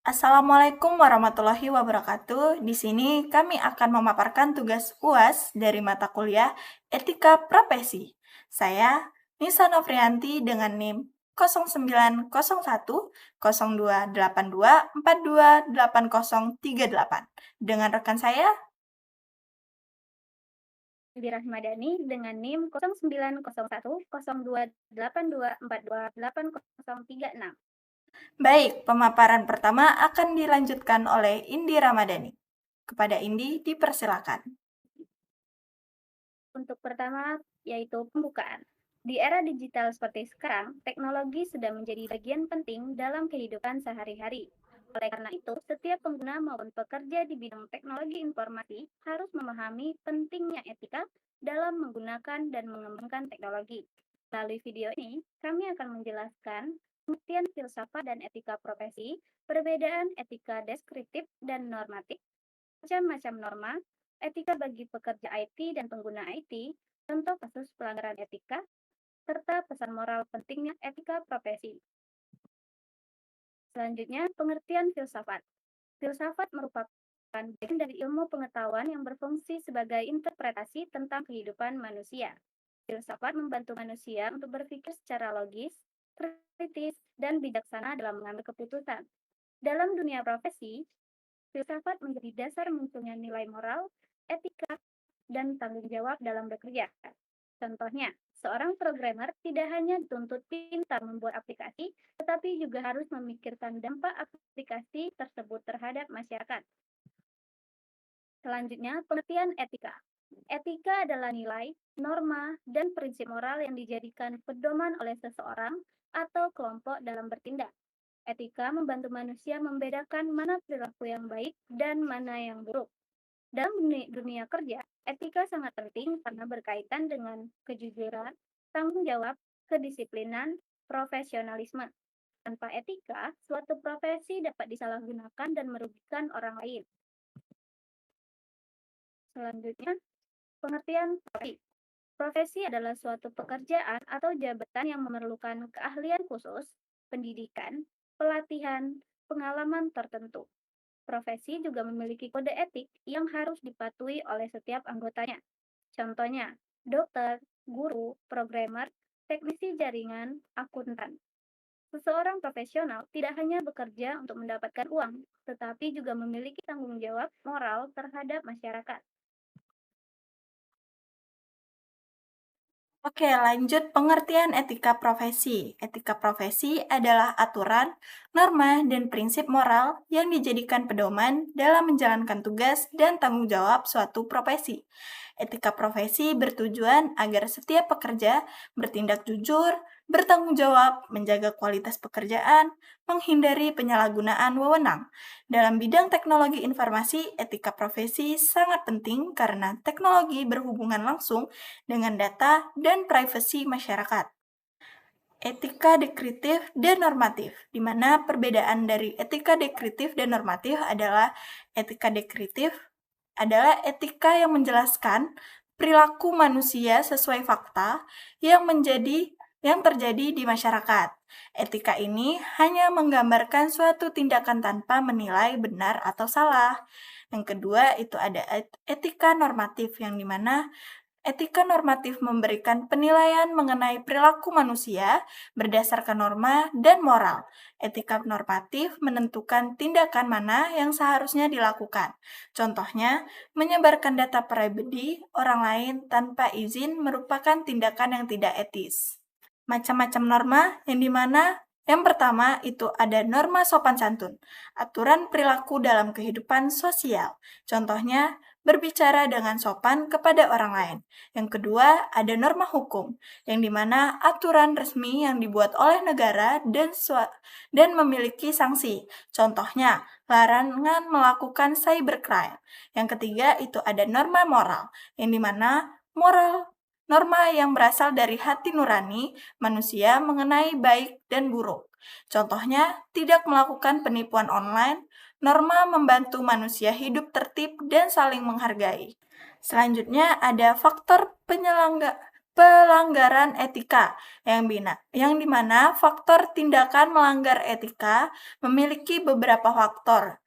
Assalamualaikum warahmatullahi wabarakatuh. Di sini kami akan memaparkan tugas UAS dari mata kuliah Etika Profesi. Saya Nisa Novrianti dengan NIM 0901 0282 428038. Dengan rekan saya Indi Rahmadani dengan NIM 0901 0282428036. Baik, pemaparan pertama akan dilanjutkan oleh Indi Ramadhani. Kepada Indi, dipersilakan. Untuk pertama, yaitu pembukaan. Di era digital seperti sekarang, teknologi sudah menjadi bagian penting dalam kehidupan sehari-hari. Oleh karena itu, setiap pengguna maupun pekerja di bidang teknologi informasi harus memahami pentingnya etika dalam menggunakan dan mengembangkan teknologi. Melalui video ini, kami akan menjelaskan pengertian filsafat dan etika profesi, perbedaan etika deskriptif dan normatif, macam-macam norma, etika bagi pekerja IT dan pengguna IT, contoh kasus pelanggaran etika, serta pesan moral pentingnya etika profesi. Selanjutnya, pengertian filsafat. Filsafat merupakan bagian dari ilmu pengetahuan yang berfungsi sebagai interpretasi tentang kehidupan manusia. Filsafat membantu manusia untuk berpikir secara logis, kritis, dan bijaksana dalam mengambil keputusan. Dalam dunia profesi, filsafat menjadi dasar munculnya nilai moral, etika, dan tanggung jawab dalam bekerja. Contohnya, seorang programmer tidak hanya dituntut pintar membuat aplikasi, tetapi juga harus memikirkan dampak aplikasi tersebut terhadap masyarakat. Selanjutnya, pengertian etika. Etika adalah nilai, norma, dan prinsip moral yang dijadikan pedoman oleh seseorang atau kelompok dalam bertindak. Etika membantu manusia membedakan mana perilaku yang baik dan mana yang buruk. Dalam dunia kerja, etika sangat penting karena berkaitan dengan kejujuran, tanggung jawab, kedisiplinan, profesionalisme. Tanpa etika, suatu profesi dapat disalahgunakan dan merugikan orang lain. Selanjutnya, pengertian profesi. Profesi adalah suatu pekerjaan atau jabatan yang memerlukan keahlian khusus, pendidikan, pelatihan, pengalaman tertentu. Profesi juga memiliki kode etik yang harus dipatuhi oleh setiap anggotanya. Contohnya, dokter, guru, programmer, teknisi jaringan, akuntan. Seseorang profesional tidak hanya bekerja untuk mendapatkan uang, tetapi juga memiliki tanggung jawab moral terhadap masyarakat. Oke, lanjut pengertian etika profesi. Etika profesi adalah aturan, norma, dan prinsip moral yang dijadikan pedoman dalam menjalankan tugas dan tanggung jawab suatu profesi. Etika profesi bertujuan agar setiap pekerja bertindak jujur, bertanggung jawab, menjaga kualitas pekerjaan, menghindari penyalahgunaan wewenang. Dalam bidang teknologi informasi, etika profesi sangat penting karena teknologi berhubungan langsung dengan data dan privasi masyarakat. Etika dekritif dan normatif, di mana perbedaan dari etika dekritif dan normatif adalah etika dekritif adalah etika yang menjelaskan perilaku manusia sesuai fakta yang terjadi di masyarakat. Etika ini hanya menggambarkan suatu tindakan tanpa menilai benar atau salah. Yang kedua itu ada etika normatif yang dimana etika normatif memberikan penilaian mengenai perilaku manusia berdasarkan norma dan moral. Etika normatif menentukan tindakan mana yang seharusnya dilakukan. Contohnya, menyebarkan data pribadi orang lain tanpa izin merupakan tindakan yang tidak etis. Macam-macam norma yang dimana yang pertama itu ada norma sopan santun, aturan perilaku dalam kehidupan sosial. Contohnya, berbicara dengan sopan kepada orang lain. Yang kedua, ada norma hukum, yang dimana aturan resmi yang dibuat oleh negara dan memiliki sanksi. Contohnya, larangan melakukan cybercrime. Yang ketiga, itu ada norma moral, yang dimana norma yang berasal dari hati nurani manusia mengenai baik dan buruk. Contohnya, tidak melakukan penipuan online, norma membantu manusia hidup tertib dan saling menghargai. Selanjutnya ada faktor pelanggaran etika yang dimana faktor tindakan melanggar etika memiliki beberapa faktor.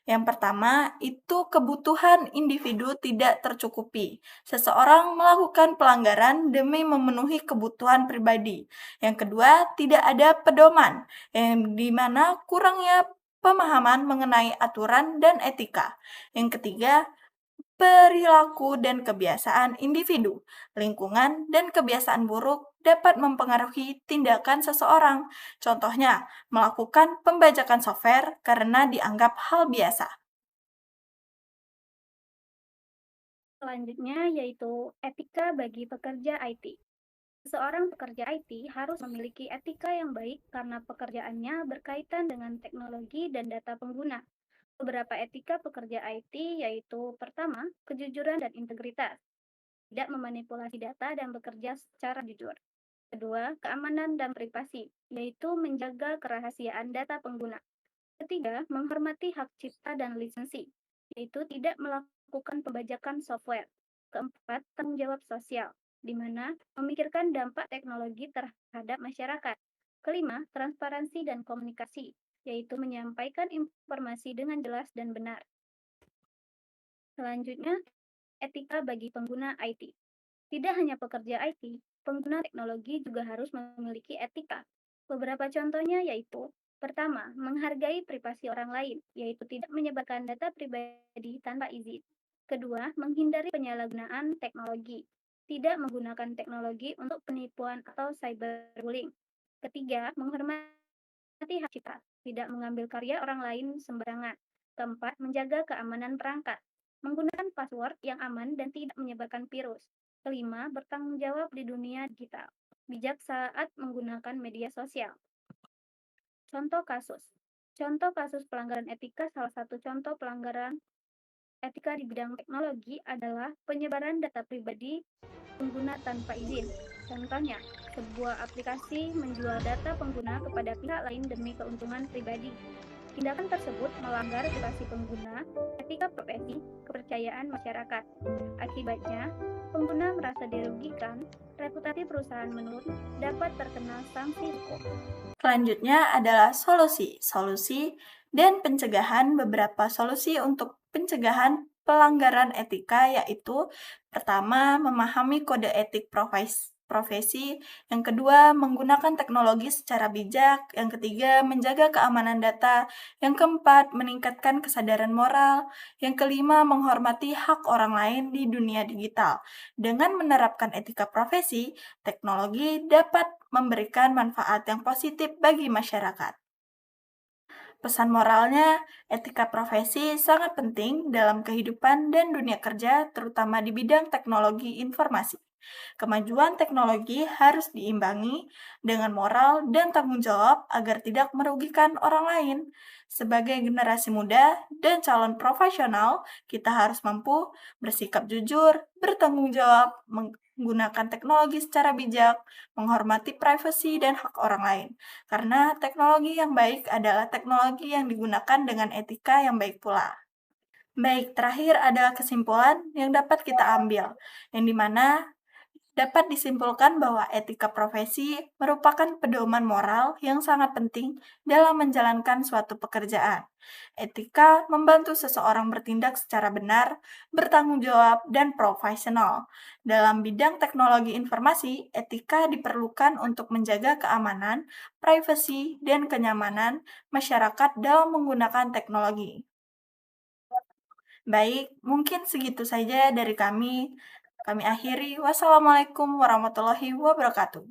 Yang pertama, itu kebutuhan individu tidak tercukupi. Seseorang melakukan pelanggaran demi memenuhi kebutuhan pribadi. Yang kedua, tidak ada pedoman, yang dimana kurangnya pemahaman mengenai aturan dan etika. Yang ketiga, perilaku dan kebiasaan individu, lingkungan, dan kebiasaan buruk dapat mempengaruhi tindakan seseorang. Contohnya, melakukan pembajakan software karena dianggap hal biasa. Selanjutnya yaitu etika bagi pekerja IT. Seorang pekerja IT harus memiliki etika yang baik karena pekerjaannya berkaitan dengan teknologi dan data pengguna. Beberapa etika pekerja IT yaitu pertama, kejujuran dan integritas, tidak memanipulasi data dan bekerja secara jujur. Kedua, keamanan dan privasi, yaitu menjaga kerahasiaan data pengguna. Ketiga, menghormati hak cipta dan lisensi, yaitu tidak melakukan pembajakan software. Keempat, tanggung jawab sosial, di mana memikirkan dampak teknologi terhadap masyarakat. Kelima, transparansi dan komunikasi, yaitu menyampaikan informasi dengan jelas dan benar. Selanjutnya, etika bagi pengguna IT. Tidak hanya pekerja IT, pengguna teknologi juga harus memiliki etika. Beberapa contohnya yaitu, pertama, menghargai privasi orang lain, yaitu tidak menyebarkan data pribadi tanpa izin. Kedua, menghindari penyalahgunaan teknologi, tidak menggunakan teknologi untuk penipuan atau cyberbullying. Ketiga, menghormati hak cipta, tidak mengambil karya orang lain sembarangan. Keempat, menjaga keamanan perangkat, menggunakan password yang aman dan tidak menyebarkan virus. Kelima, bertanggung jawab di dunia digital, bijak saat menggunakan media sosial. Contoh kasus. Contoh kasus pelanggaran etika, salah satu contoh pelanggaran etika di bidang teknologi adalah penyebaran data pribadi pengguna tanpa izin. Contohnya, sebuah aplikasi menjual data pengguna kepada pihak lain demi keuntungan pribadi. Tindakan tersebut melanggar privasi pengguna, etika profesi, kepercayaan masyarakat. Akibatnya, pengguna merasa dirugikan, reputasi perusahaan menurun, dapat terkena sanksi hukum. Selanjutnya adalah solusi dan pencegahan. Beberapa solusi untuk pencegahan pelanggaran etika yaitu pertama, memahami kode etik profesi, yang kedua, menggunakan teknologi secara bijak, yang ketiga, menjaga keamanan data, yang keempat, meningkatkan kesadaran moral, yang kelima, menghormati hak orang lain di dunia digital. Dengan menerapkan etika profesi, teknologi dapat memberikan manfaat yang positif bagi masyarakat. Pesan moralnya, etika profesi sangat penting dalam kehidupan dan dunia kerja, terutama di bidang teknologi informasi. Kemajuan teknologi harus diimbangi dengan moral dan tanggung jawab agar tidak merugikan orang lain. Sebagai generasi muda dan calon profesional, kita harus mampu bersikap jujur, bertanggung jawab, menggunakan teknologi secara bijak, menghormati privasi dan hak orang lain. Karena teknologi yang baik adalah teknologi yang digunakan dengan etika yang baik pula. Baik, terakhir adalah kesimpulan yang dapat kita ambil, yang dimana dapat disimpulkan bahwa etika profesi merupakan pedoman moral yang sangat penting dalam menjalankan suatu pekerjaan. Etika membantu seseorang bertindak secara benar, bertanggung jawab, dan profesional. Dalam bidang teknologi informasi, etika diperlukan untuk menjaga keamanan, privasi, dan kenyamanan masyarakat dalam menggunakan teknologi. Baik, mungkin segitu saja dari kami. Kami akhiri. Wassalamualaikum warahmatullahi wabarakatuh.